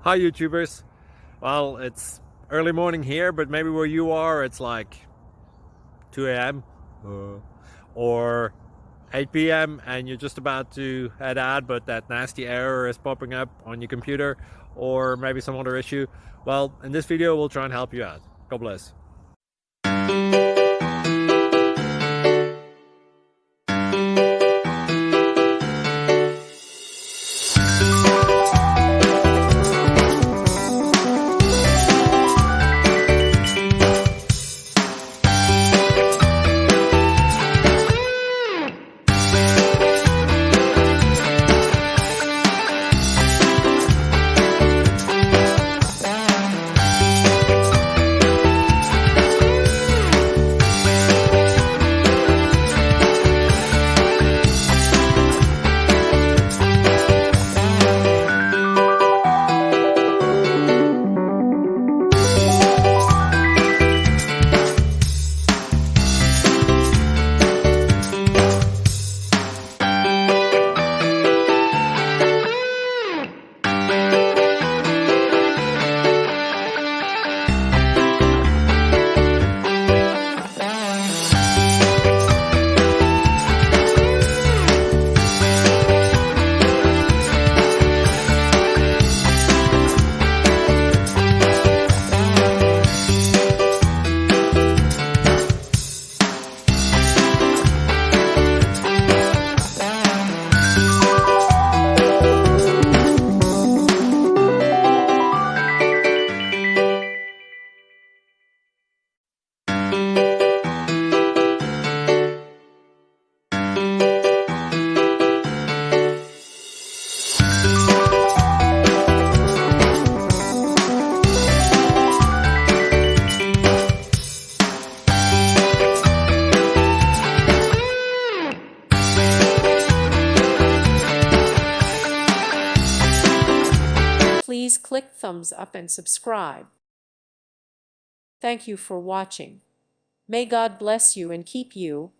Hi YouTubers. Well, it's early morning here, but maybe where you are it's like 2 a.m. Or 8 p.m. and you're just about to head out, but that nasty error is popping up on your computer, or maybe some other issue. Well, in this video we'll try and help you out. God bless. Please click thumbs up and subscribe. Thank you for watching. May God bless you and keep you.